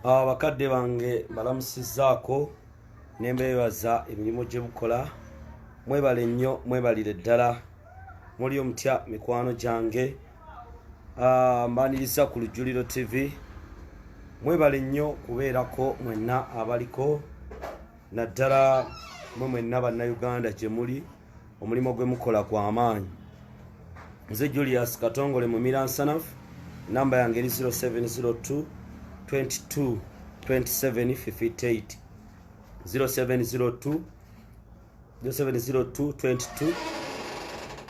Abakadde bange balamusizaako nembeebaza emirimu gye mukola. Mwebale nnyo, mwebalire ddala. Muli omutya mikwano gyange. Mbaniriza ku Lujjuliro TV. Mwebale nnyo kubeerako mwenna abaliko. Naddala mwenna bannayuganda gye muli. Omulimo gwe mukola gwa maanyi. Nze Julius Katongole Mumiransanafu. Namba yange eri 0702 22 27 58 0702 22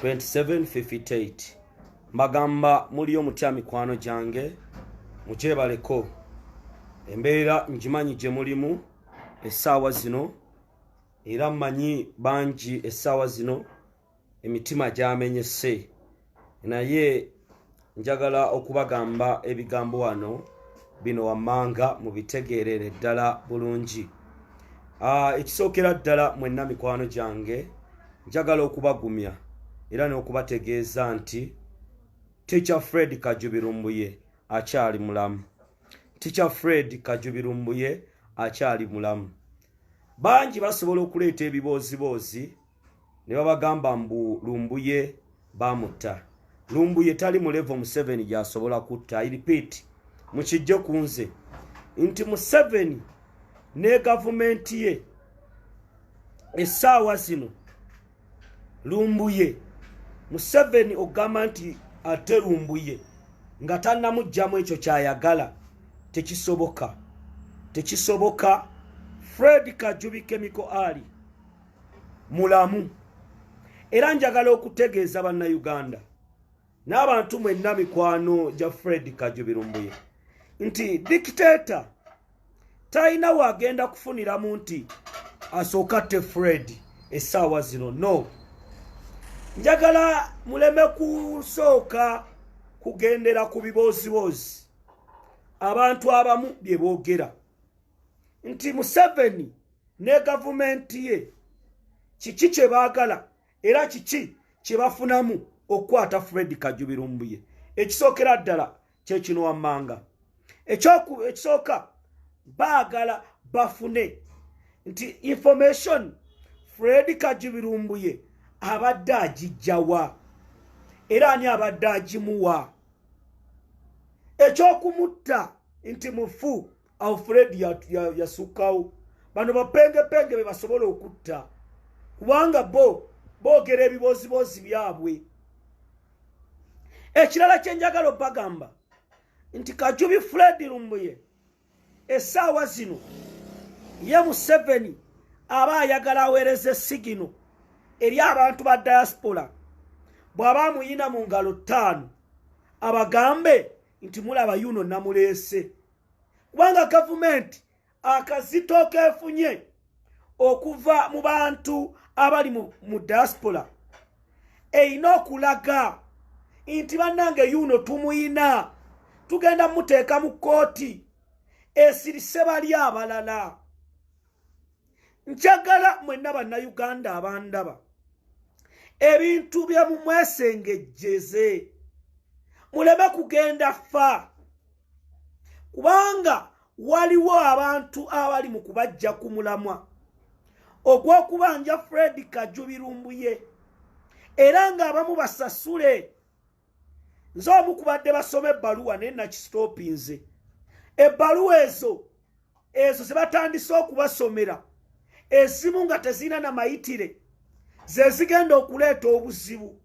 27 58. Mbagamba muli omutya mikwano gyange mukyebaleko. Embeera ngimanyi gye mulimu essaawa zino, era mmanyi bangi essaawa zino emitima gyamenyese, naye njagala okubagamba ebigambo wano bino wammanga mubitegeerere ddala bulungi. Ekisookera ddala mwenna mikwano gyange njagala okubagumya era n'okubategeeza nti Teacher Fred Kajubi Lumbuye akyali mulamu. Teacher Fred Kajubi Lumbuye akyali mulamu. Bangi basobola okuleeta ebiboozi ne babagamba mbu Lumbuye bamutta. Lumbuye tali mu level Museveni gy'asobola kutta. I repeat, mukijje ku nze nti Museveni ne gavumenti ye essaawa zino Lumbuye Museveni ogamba nti ate Lumbuye nga tannamugjamu ekyo kyayagala, tekisoboka. Tekisoboka. Fred Kajubi Chemical Ali mulamu. Era njagala okutegeeza bannayuganda n'abantu mwenna mikwano gya Fred Kajubi Lumbuye nti dictator talina wagenda kufuniramu nti asooka te Fred essaawa zino. No, njagala muleme kusooka kugendera ku bibooziwoozi abantu abamu bye boogera nti Museveni ne gavumenti ye kiki kye baagala era kiki kye bafunamu okukwata Fred Kajubi Lumbuye. Ekisookera ddala kye kino wammanga. Ekisooka baagala bafune nti information Fred Kajubi Lumbuye abadde agijjawa era ani abadde agimuwa. Ekyokumutta nti mufu awo Fred yasukkawo. Bano bapengepenge be basobola okutta kubanga boogera ebiboozibozi byabwe. Ekirala kye njagala obagamba nti Kajubi Fred Lumbuye essaawa zino ye Museveni aba ayagala aweereza essigino eri abantu ba diaspora bw'aba amuyina mu ngalo 5 abagambe nti mulaba yuno namuleese, kubanga gavumenti akazito keefunye okuva mu bantu abali mu diaspora eyina okulaga nti bannange yuno tumuyina, tugenda muteeka mu kooti esirise bali abalala. Njagala mwenna bannayuganda abandaba ebintu bye mumwesengejjeze, muleme kugenda fa, kubanga waliwo abantu abali mu kubajja ku mulamwa ogw'okubanja Fred Kajubi Lumbuye era ng'abamu basasule. Nze omu kubadde basoma ebbaluwa naye nakisitoopinze. Ebbaluwa ezo ze batandise okubasomera ezimu nga tezirina na mayitire ze zigenda okuleeta obuzibu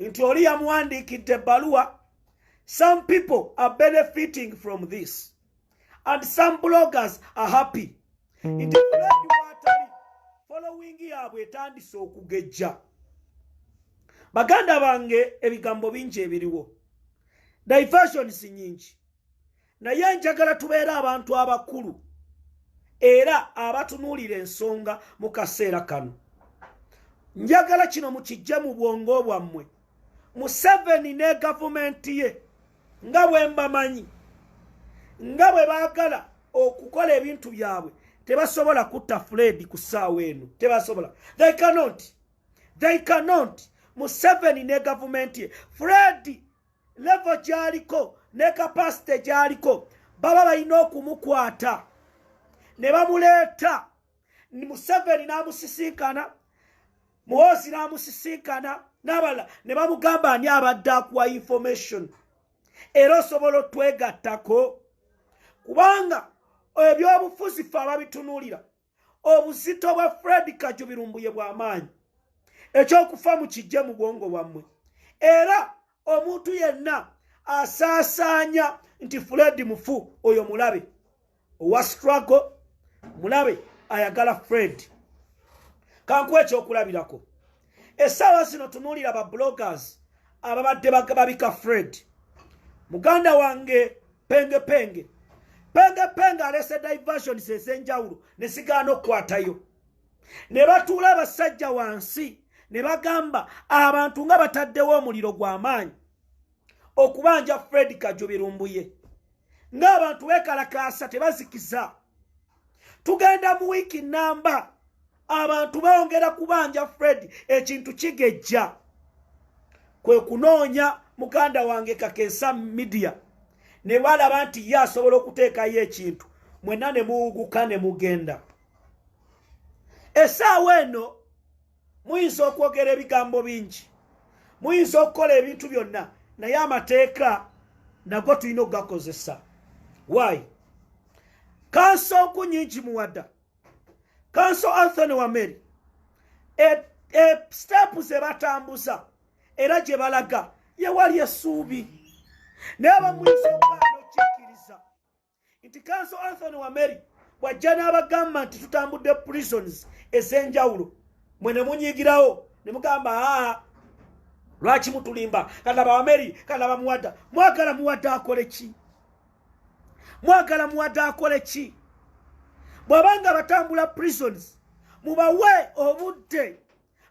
nti oli yamuwandiikidde ebbaluwa. Some people are benefiting from this and some bloggers are happy nti Fred watali following yaabwe etandise okugejja. Baganda bange ebigambo bingi ebiriwo, diversions nyingi, naye njagala tubeera abantu abakulu era abatunuulira ensonga mu kaseera kano. Njagala kino mukijje mu bwongo bwammwe. Museveni ne gavumenti ye nga bwe mbamanyi, nga bwe baagala okukola ebintu byabwe, tebasobola kutta Fred ku ssaawa eno. Tebasobola. They cannot. Museveni ne gavumenti ye Fred level gyaliko ne capacity gyaliko baba balina okumukwata ne bamuleeta Museveni n'amusisinkana Muhoozi n'amusisinkana n'abalala ne bamugamba ani abadde akuwa information era osobola otwegattako kubanga ebyobufuzi ffe ababitunuulira obuzito bwa Fred Kajubi Lumbuye bw'amaanyi ekyokufa mu kijje mu bwongo bwammwe era omuntu yenna asaasaanya nti Fred mufu oyo mulabe owa struggle mulabe ayagala Fred kankuwa ekyokulabirako essaawa zino tunuulira ba bloggers ababadde babika Fred muganda wange penge alese diversions ez'enjawulo ne sigaana okukwatayo ne batuula abasajja wansi ne bagamba abantu nga bataddewo omuliro gw'amaanyi okubanja Fred Kajubi Lumbuye ng'abantu beekalakaasa tebazikiza tugenda mu wiiki namba abantu bawongera kubanja Fred ekintu kigejja kwe kunoonya muganda wange Kakensa media ne balaba nti ye asobola okuteekayo ekintu mwenna ne muwuguka ne mugenda essaawa eno muyinza okwogera ebigambo bingi muyinza okukola ebintu byonna naye amateeka nago tulina okugakozesa why kanso nkunyingi muwadda kanso Anthony Wameri step ze batambuza era gye balaga ye wali essuubi naye bamuyinza okuba n'okikkiriza nti kanso Anthony Wameri bw'ajja n'abagamba nti tutambudde prisons ez'enjawulo mwe ne munyigirawo ne mugamba lwaki mutulimba kalaba Wameri kalaba muwadda mwagala muwadda akole ki bw'abanga batambula prisons mubawe obudde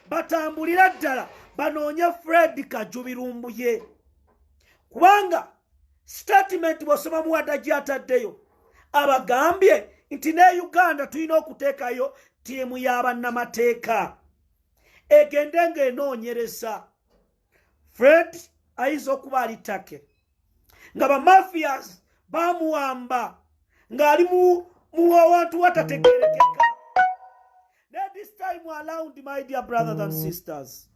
batambulira ddala banoonye Fred Kajubi Lumbuye kubanga statement bw'osoma muwadda gy'ataddeyo abagambye nti ne Uganda tulina okuteekayo ttiimu y'abannamateeka egende ng'enoonyereza Fred ayinza okuba ali ttake nga bamafias bamuwamba ng'ali mu wantu watategerekeka this time around my dear brothers and sisters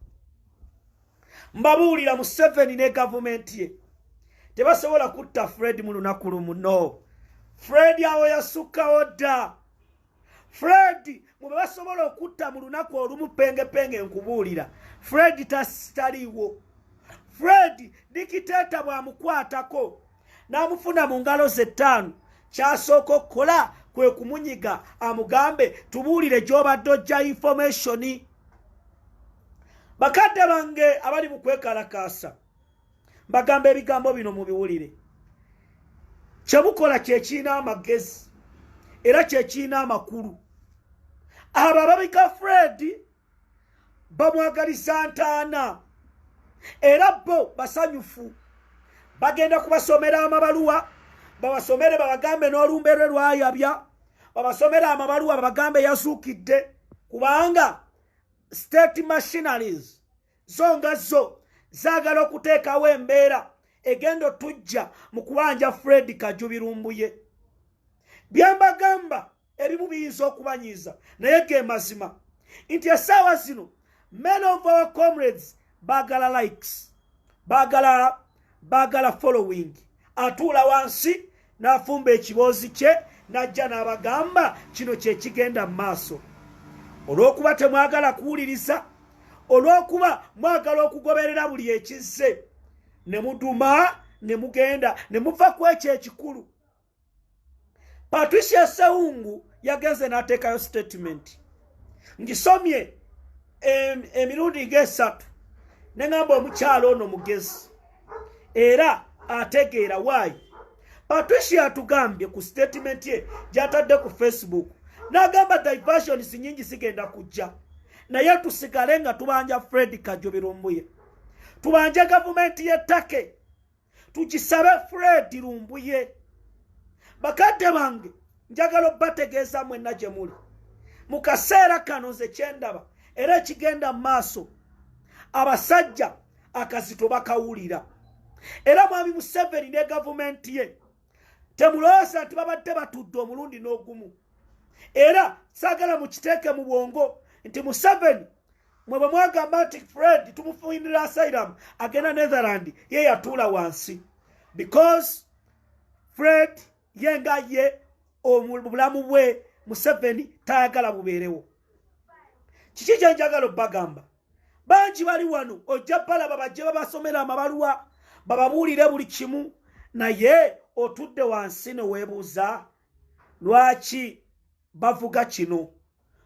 mbabuulira Museveni ne gavumenti ye tebasobola kutta Fred mu lunaku lumu no Fred awo yasukkawo dda Fred mwe basobola okutta mu lunaku olumu penge nkubuulira Fred taliiwo Fred dikiteeta bw'amukwatako n'amufuna mu ngalo ze ttaano kyasooka okukola kwe kumunyiga amugambe tubuulire gy'obadde ojja information bakadde bange abali mu kwekalakaasa bagamba ebigambo bino mubiwulire kyemukola kyekiina amagezi era kyekiina amakulu abo ababika Fred bamwagaliza ntaana era bo basanyufu bagenda kubasomera amabaluwa babasomere babagambe n'olumbe lwe lwayabya babasomere amabaluwa babagambe yasuukidde kubanga state machineries zonga zo zaagala okuteekawo embeera egenda otujja mu kubanja Fred Kajubi Lumbuye byembagamba ebimu biyinza okubanyiiza naye ge mazima nti essaawa zino many of our comrades baagala likes baagala following atuula wansi n'afumba ekiboozi kye n'ajja n'abagamba kino kye kigenda mu maaso olw'okuba temwagala kuwuliriza olw'okuba mwagala okugoberera buli ekizze ne muduma ne mugenda ne muva ku ekyo ekikulu Patricia Sewungu yagenze n'ateekayo statement ngisomye emirundi ng'esatu ne ngamba omukyalo ono mugezi era ategeera waayi Patricia atugambye ku statement ye gy'atadde ku Facebook n'agamba diversions nyingi sigenda kujja naye tusigale nga tubanja Fred Kajubi Lumbuye tubanje gavumenti y'ettake tukisabe Fred Lumbuye bakadde bange njagala bategeeza mwenna gye muli mu kaseera kano nze kyendaba era ekigenda mu maaso abasajja akazito bakawulira era mwami Museveni ne gavumenti ye Temuloosa nti babadde batudde omulundi n'ogumu. Era saagala mukiteeke mu bwongo nti Museveni mwe bwe mwagamba nti Fred tumufunira asylum agenda Netherland ye yatuula wansi. Because Fred yenga ye obulamu bwe Museveni tayagala bubeerewo. Kiki kye njagala obbagamba? Bangi bali wano ojja balaba bajje babasomera amabaluwa bababuulire buli kimu, naye otudde wansi ne weebuuza lwaki bavuga kino,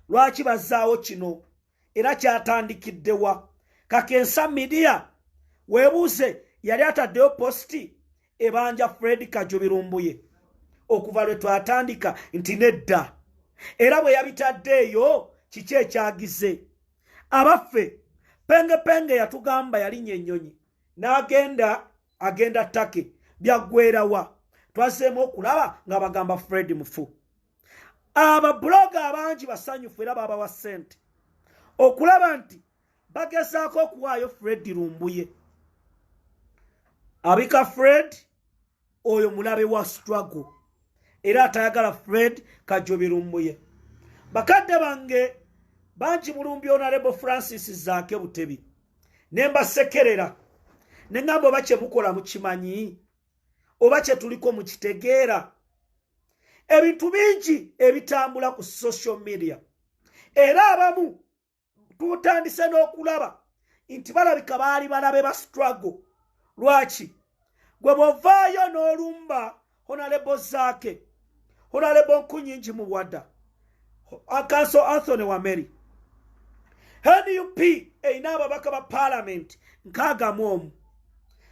lwaki bazaawo kino, era kyatandikiddewa. Kakensa media weebuuze yali ataddeyo positi ebanja Fred Kajubi Lumbuye okuva lwe twatandika nti nedda. Era bwe yabitaddeeyo kiki ekyagize? Abaffe penge yatugamba yalinnya ennyonyi n'agenda ttake byaggwerawa. Twazeemu okulaba nga bagamba Fred mufu. Ababloga abangi basanyufu era babawa ssente okulaba nti bagezaako okuwaayo Fred Lumbuye. Abika Fred oyo mulabe wa struggle era atayagala Fred Kajubi Lumbuye. Bakadde bange bangi mulumbi Honorable Francis Zaake Butebi nemba sekerera nengamba oba kye mukola mukimanyi oba kye tuliko mukitegeera. Ebintu bingi ebitambula ku social media era abamu tutandise n'okulaba nti balabika baali balabe ba struggle. Lwaki? Gwe bw'ovaayo n'olumba Honorable Zaake, Honorable Nkunyingi Muwada, Council Anthony Wameri, NUP eyina ababaka ba Parliament nkaaga mu.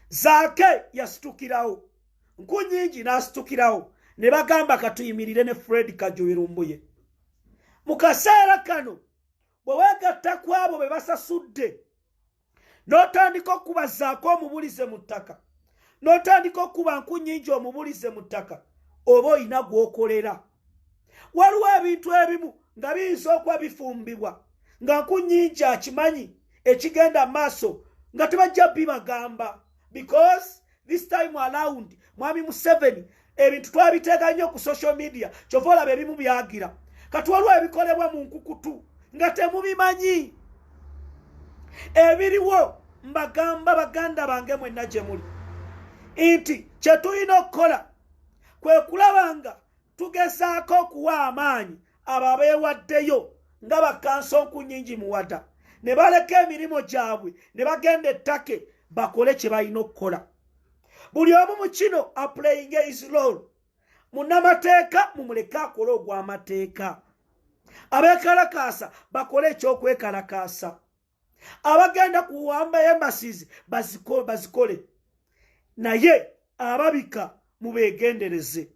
Zaake yasitukirawo, Nkunyingi n'asitukirawo ne bagamba katuyimirire ne Fred Kajubi Lumbuye. Mu kaseera kano bwe weegatta ku abo be basasudde n'otandika okuba Zaake omubulize mu ttaka, n'otandika okuba Nkunyingi omubulize mu ttaka, oba oyina gw'okolera. Waliwo ebintu ebimu nga biyinza okuba bifumbibwa nga Nkunyingi akimanyi ekigenda maaso nga tebajja bibagamba. Because this time around Mwami Museveni ebintu twabiteega nnyo ku social media kyova olaba ebimu byagira. Kati waliwo ebikolebwa mu nkukutu nga temubimanyi. Ebiriwo mbagamba baganda bange mwenna gye muli nti kye tulina okukola kwe kulabanga tugezaako okuwa amaanyi abo abeewaddeyo nga bakanso Nkunyingi Muwada ne baleka emirimu gyabwe ne bagenda ettake bakole kye balina okukola. Buli omu mu kino aplaying his role. Munnamateeka mumuleke akole ogw'amateeka. Abeekalakaasa bakole ekyokwekalakaasa. Abagenda kuwamba embassies bazikole. Naye ababika mubeegendereze.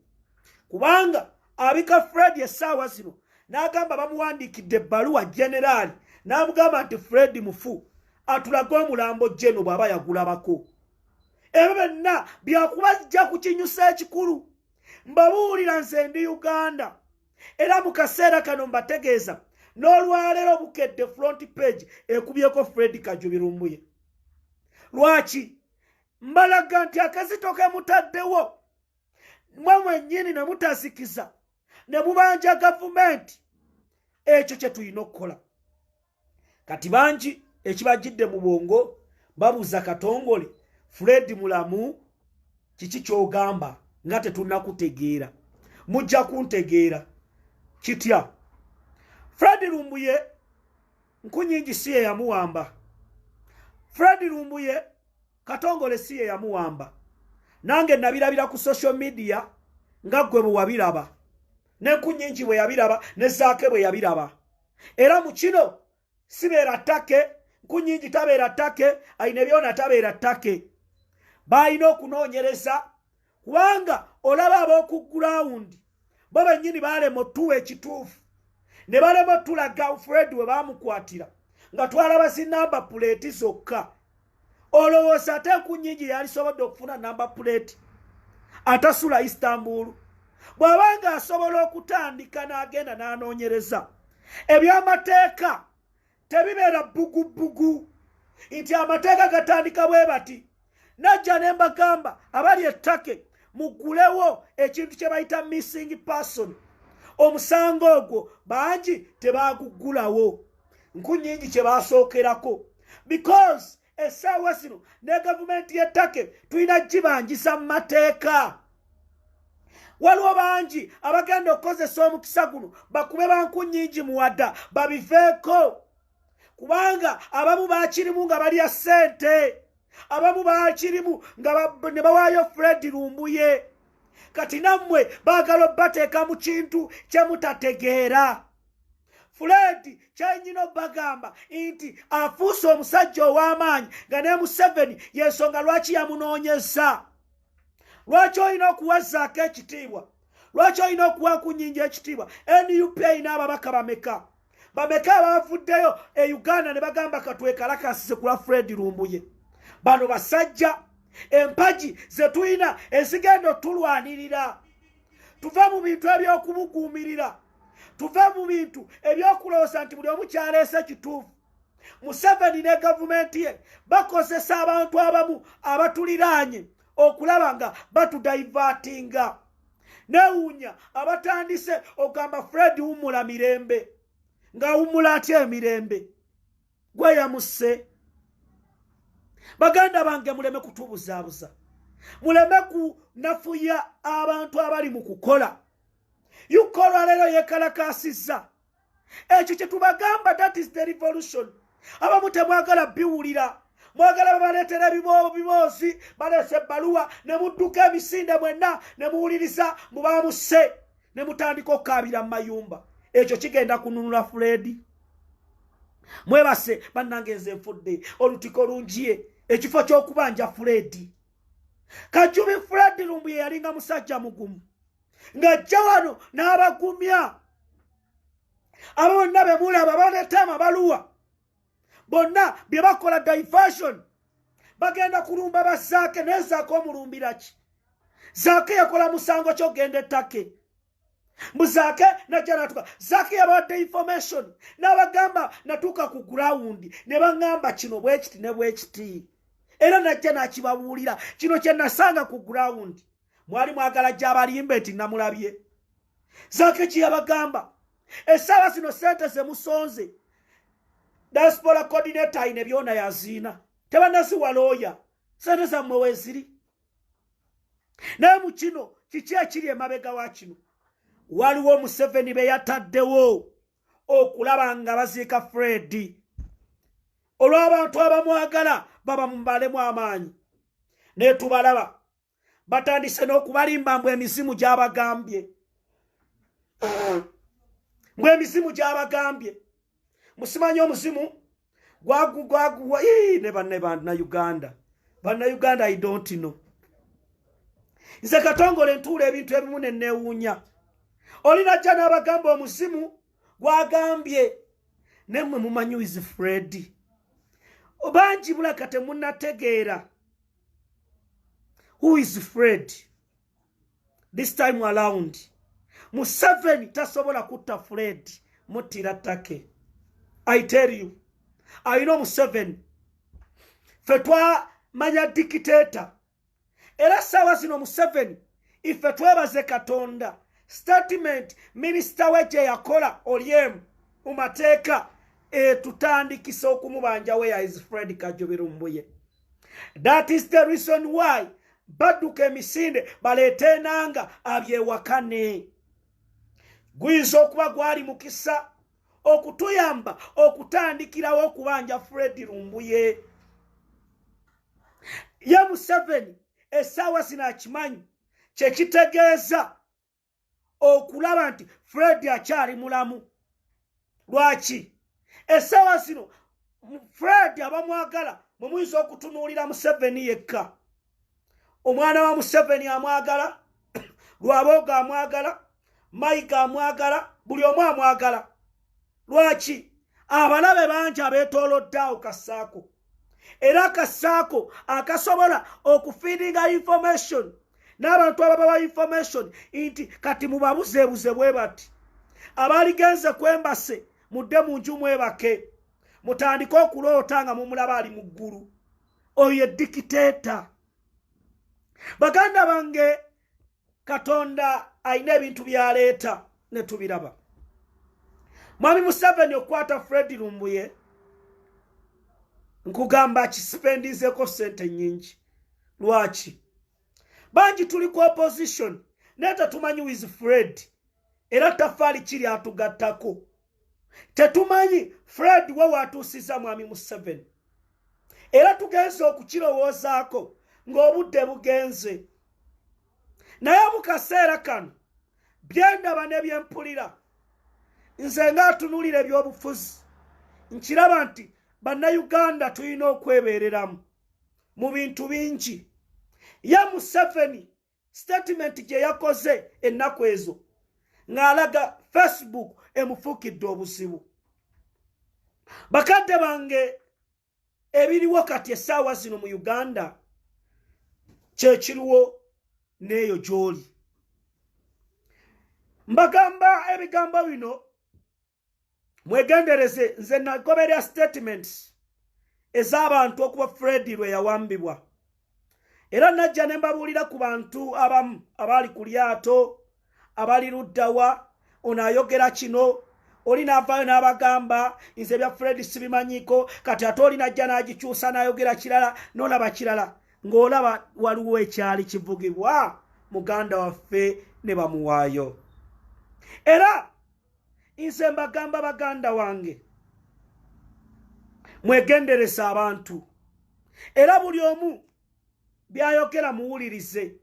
Kubanga abika Fred essaawa zino n'agamba bamuwandiikidde ebbaluwa generali n'amugamba nti Fred mufu atulage omulambo jeno bw'aba yagulabako. Ebyo byonna byakubajja ku kinyusa ekikulu. Mbabuulira nze ndi Uganda era mu kaseera kano mbategeeza n'olwaleero bukedde front page ekubyeko Fred Kajubi Lumbuye. Lwaki? Mbalaga nti akazito ke mutaddewo mwe mwennyini ne mutasikiza ne mubanja gavumenti. Ekyo kye tulina okukola. Kati bangi ekibajjidde mu bwongo babuuza Katongole, Fred mulamu, kiki ky'ogamba nga tetunnakutegeera? Mujja kuntegeera kitya? Fred Lumbuye Nkunyingi si ye yamuwamba. Fred Lumbuye Katongole si ye yamuwamba. Nange nabirabira ku social media nga gwe bwe wabiraba, ne Nkunyingi bwe yabiraba, ne Zaake bwe yabiraba. Era mu kino sibeera ttake, Nkunyingi tabeera ttake, ayina byona tabeera ttake. Balina okunoonyereza kubanga olaba ab'oku ground bo bennyini balema otuwa ekituufu ne balema otulaga Fred we baamukwatira nga twalaba zinamba puleeti zokka. Olowooza ate Nkunyingi yalisobodde okufuna namba puleeti atasula Istanbul? Bw'abanga asobola okutandika n'agenda n'anoonyereza eby'amateeka tebibeera bugubugu nti amateeka gatandika bwe bati. Najja ne mbagamba abali ettake mugulewo ekintu kye bayita missing person. Omusango ogwo bangi tebagugulawo, nkunyingi kye basookerako, because essaawa zino ne gavumenti y'ettake tulina gibangisa mu mateeka. Waliwo bangi abagenda okukozesa omukisa guno bakube bankunyingi muwadda babiveeko, kubanga abamu bakirimu nga balya ssente, abamu bakirimu nga ne bawaayo Fred Lumbuye. Kati nammwe baagala obbateeka mu kintu kye mutategeera. Fred kyenyina obbagamba nti afuuse omusajja ow'amaanyi nga ne Museveni y'ensonga lwaki yamunoonyeza. Lwaki olina okuwazaako ekitiibwa? Lwaki olina okuwa Nkunyingi ekitiibwa? NUP erina ababaka bameka? Bameka abavuddeyo e Uganda ne bagamba katwekalakasize ku lwa Fred Lumbuye? Bano basajja empagi ze tulina ezigenda otulwanirira. Tuva mu bintu eby'okubuguumirira, tuva mu bintu ebyokulowooza nti buli omu kyaleese kituufu. Museveni ne gavumenti ye bakozesa abantu abamu abatuliraanye okulaba nga batudaivatinga. Newuunya abatandise okugamba Fred wumula mirembe. Nga wumula atya emirembe? Gwe yamusse. Baganda bange muleme kutubuzaabuza, muleme kunafuya abantu abali mu kukola. Yukola leero yekalakasizza. Ekyo kye tubagamba, that is the revolution. Abamu temwagala biwulira, mwagala babaleetera ebiboozi, baleese ebbaluwa ne mudduka emisinde mwenna ne muwuliriza mubamusse ne mutandika okukaabira mu mayumba. Ekyo kigenda kununula Fred. Mwebase bannange, nze nfudde olutiko lungiye ekifo ky'okubanja Fred. Kajubi Fred Lumbuye yalinga musajja mugumu, ng'ajja wano n'abagumya. Abo bonna be mulaba baleeta amabaluwa, bonna bye bakola diversion, bagenda kulumba bazaake. Naye Zaake omulumbira ki? Zaake yakola musango ky'ogenda ettake. Muzaake najja natuka. Zaake yabawadde information n'abagamba natuuka ku ground ne baŋŋamba kino bwe kiti ne bwe kiti. Era najja n'akibabuulira. Kino kye nasanga ku ground. Mwali mwagala gye abalimbe nti namulabye. Zaake kye yabagamba. Essaawa zino ssente ze musonze. Diaspora coordinator ayina byona yaziina. Tebanaziwa looya. Ssente zammwe weeziri. Naye mu kino kiki ekiri emabega wa kino? Waliwo Museveni be yataddewo okulaba nga baziika Fred. Olw'abantu abamwagala baba mubalemu amaanyi. Ne tubalaba batandise n'okubalimba mbwe emizimu gy'abagambye. Mbwe emizimu gy'abagambye. Musimanyi omuzimu gwaguwa ne Bannayuganda. Bannayuganda I don't know. Nze Katongole ntuula ebintu ebimu ne neewuunya. Olina ajja n'abagamba omuzimu gwagambye. Nemmwe mumanyi wizi Fred. Bangi bulaka temunnategeera. Who is Fred? This time around Museveni tasobola kutta Fred muttira ttake. I tell you, I know Museveni. Ffe twamanya dictator. Era ssaawa zino Museveni ife twebaze Katonda. Statement minisita we gye yakola Olyem mu mateeka tutandikisa okumubanja where is Fred Kajubi Lumbuye. That is the reason why badduka emisinde baleete enanga abyewakane. Guyinza okuba gwali mukisa okutuyamba okutandikirawo okubanja Fred Lumbuye. Ye Museveni essaawa zino akimanyi kye kitegeeza okulaba nti Fred akyali mulamu. Lwaki? Essaawa zino Fred abamwagala mumuyinza okutunuulira Museveni yekka. Omwana wa Museveni amwagala, Lwaboga amwagala, Mayiga amwagala, buli omu amwagala. Lwaki? Abalabe bangi abeetoolodde awo Kasaako. Era Kasaako akasobola okufiiringa information n'abantu ababawa information nti kati mubabuzeebuze bwe bati. Abaligenze kwembase mudde mu nju mwebake. Mutandike okuloota nga mumulaba ali mu ggulu. Oyo ye dictator. Baganda bange Katonda ayina ebintu byaleeta ne tubiraba. Mwami Museveni okwata Fred Lumbuye nkugamba kisipendizeko sente nyingi. Lwaki? Banji tuli ku opposition neta tumanyi with Fred era tafali kiri atugattako. Tetumanyi Fred we watusiza Mwami Museveni. Era tugenze okukirowoozaako ng'obudde bugenze. Naye mu kaseera kano byendaba ne byempulira nze ng'atunulira ebyobufuzi nkiraba nti bannayuganda tulina okwebeereramu mu bintu bingi. Ye Museveni statement gye yakoze ennaku ezo ng'alaga Facebook emufuukidde obuzibu. Bakadde bange ebiriwo kati essaawa zino mu Uganda kyekiriwo neeyo gy'oli. Mbagamba ebigambo bino mwegendereze, nze nagoberera statements ez'abantu okuba Fred lwe yawambibwa. Era najja ne mbabuulira ku bantu abamu abali ku lyato, abali luddawa, ono ayogera kino, oli n'avaayo n'abagamba nze bya Fred sibimanyiko, kati ate oli najja n'agikyusa n'ayogera kirala, n'olaba kirala, ng'olaba waliwo ekyali kivugibwa muganda waffe ne bamuwaayo. Era nze mbagamba baganda wange mwegenderesa abantu, era buli omu byayogera muwulirize,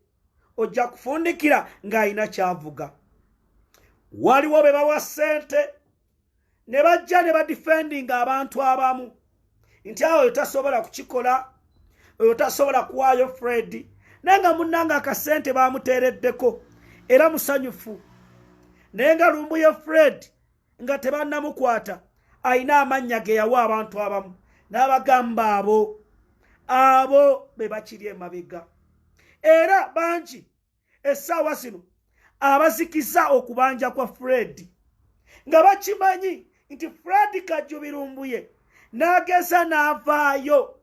ojja kufundikira ng'ayina kyavuga. Waliwo be bawa ssente ne bajja ne badifendinga abantu abamu nti awo tasobola kukikola, oyo tasobola kuwaayo Fred, naye nga munnanga akasente baamuteereddeko era musanyufu. Naye nga Lumbuye Fred nga tebannamukwata ayina amannya ge yawa abantu abamu, n'abagamba abo be bakiri emabega. Era bangi essaawa zino abazikiza okubanja kwa Fred nga bakimanyi nti Fred Kajjubi Lumbuye n'ageza n'avaayo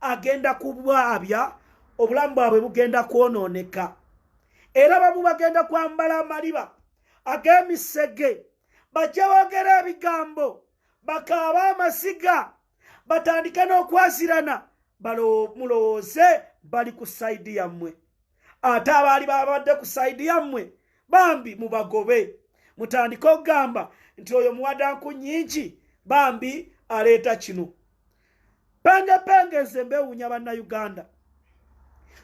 agenda kubwabya, obulamu bwabwe bugenda kwonooneka. Era bamu bagenda kwambala amaliba ag'emisege, bajja boogera ebigambo, bakaaba amasiga, batandika n'okwazirana, mulowooze bali ku sayidi yammwe. Ate abaali babadde ku sayidi yammwe bambi mubagobe, mutandike okugamba nti oyo muwadanku nnyingi, bambi aleeta kino. Penge nze mbeewuunya bannayuganda.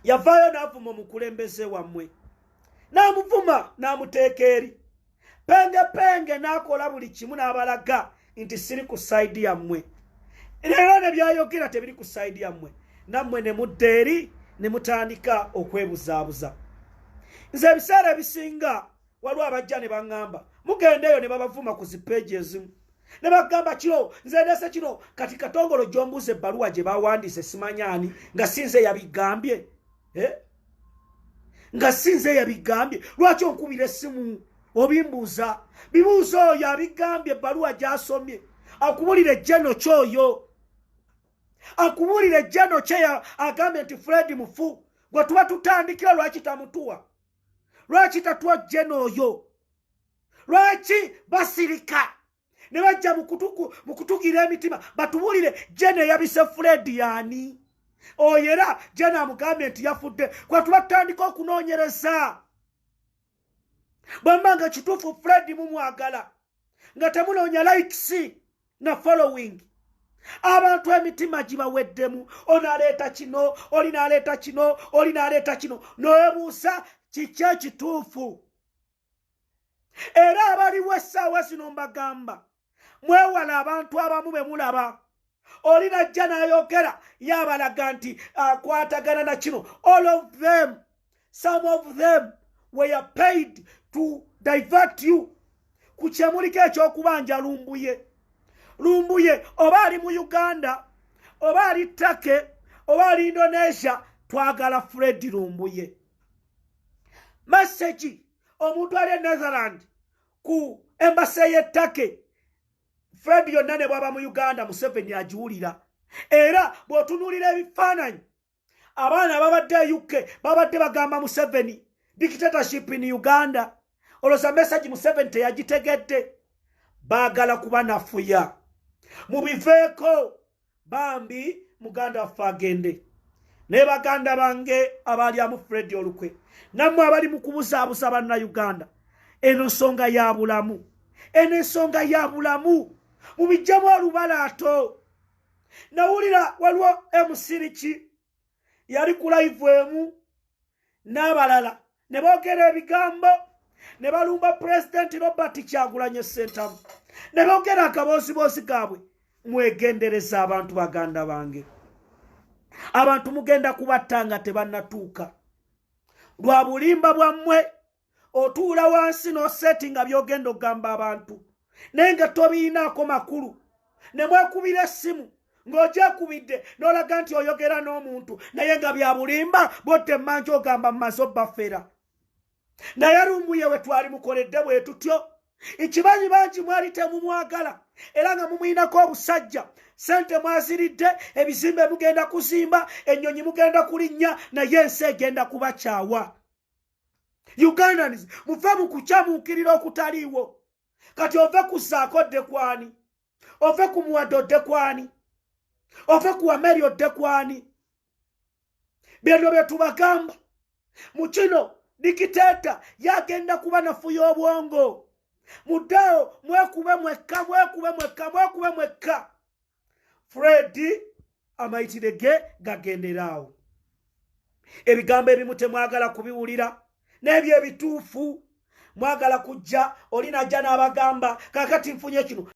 Yavaayo n'avuma omukulembeze wammwe, n'amuvuma n'amuteeka eri. Penge n'akola buli kimu n'abalaga nti siri ku sayidi yammwe. Era ne byayogera tebiri ku sayidi yammwe, nammwe ne mudda eri ne mutandika okwebuzaabuza. Nze ebiseera ebisinga waliwo abajja ne baŋŋamba mugendeeyo ne babavuma ku zipeegi ezimu ne bagamba kino nze ndeese kino, kati Katongolo gy'ombuuza ebbaluwa gye bawandiise simanyaani nga sinze yabigambye, nga sinze yabigambye. Lwaki onkubira essimu obimbuuza? Bibuuza oyo abigambye ebbaluwa gy'asomye, akubulire ejjeno kyoyo, akubulire ejjeno kye agambye nti Fred mufu. Gwe tuba tutandikira lwaki tamutuwa? Lwaki tatuwa ejjeno oyo? Lwaki basirika ne bajja mu kutugira emitima batubulire jene yabise Fred yani? Oyo era jene amugambye nti yafudde. Gwe tuba tutandika okunoonyereza. Bwamba nga kituufu Fred mumwagala nga temunoonya likes na following, abantu emitima gibaweddemu. Onaleeta kino, olinaleeta kino, olinaleeta kino, noyebuusa kiki ekituufu. Era abaliwo essaawa zino mbagamba mwewala abantu abamu be mulaba. Oli najja n'ayogera yabalaga nti akwatagana na kino. All of them, some of them were paid to divert you ku kyemuliko eky'okubanja Lumbuye oba ali mu Uganda, oba ali Take, oba ali Indonesia, twagala Fred Lumbuye. Message omuntu ali Netherland ku embassy ye Take, Fred yonna ne bwaba mu Uganda Museveni agiwulira. Era bw'otunuulira ebifaananyi abaana babadde UK babadde bagamba Museveni dictatorship in Uganda olosa message mu 70 yagitegedde baagala kuba nafuya mubiveeko bambi muganda waffe agende ne baganda bange abali amu Fred Olukwe nammwe abali mu kubuzaabuza banna Uganda eno nsonga ya bulamu mubijjamu olubalaato nawulira waliwo emusiriki yali ku live emu n'abalala ne boogera ebigambo ne balumba President Robert Kyagulanyi Ssentamu ne boogera akabooziboozi gaabwe mwegendereza abantu baganda bange abantu mugenda kubattanga tebannatuuka lwa bulimba bwammwe otuula wansi n'osetinga byogenda ogamba abantu naye nga tobiinaako makulu ne mwekubira essimu ng'ogyekubidde n'olaga nti oyogera n'omuntu naye nga bya bulimba botte mmanja ogamba mmaze obbafera naye Lumbuye we twali mukoledde bwe tutyo ikibanyi bangi mwali temumwagala era nga mumuyinako obusajja sente mwaziridde ebizimbe mugenda kuzimba ennyonyi mugenda kulinnya naye ensi egenda kubakyawa Ugandans muve mu kukyamuukirira okutaliiwo kati ove ku Saako dde kwani ove ku Muwado dde kwani ove ku Amerio dde kwani bino bye tubagamba mu kino dikiteeta yagenda kuba nafuya obwongo muddawo mwekube mwekka Fred amayitire ge gagenderaawo ebigambo ebimu temwagala kubiwulira n'ebyo ebituufu mwagala kujja olinajja n'abagamba kakati nfunye kino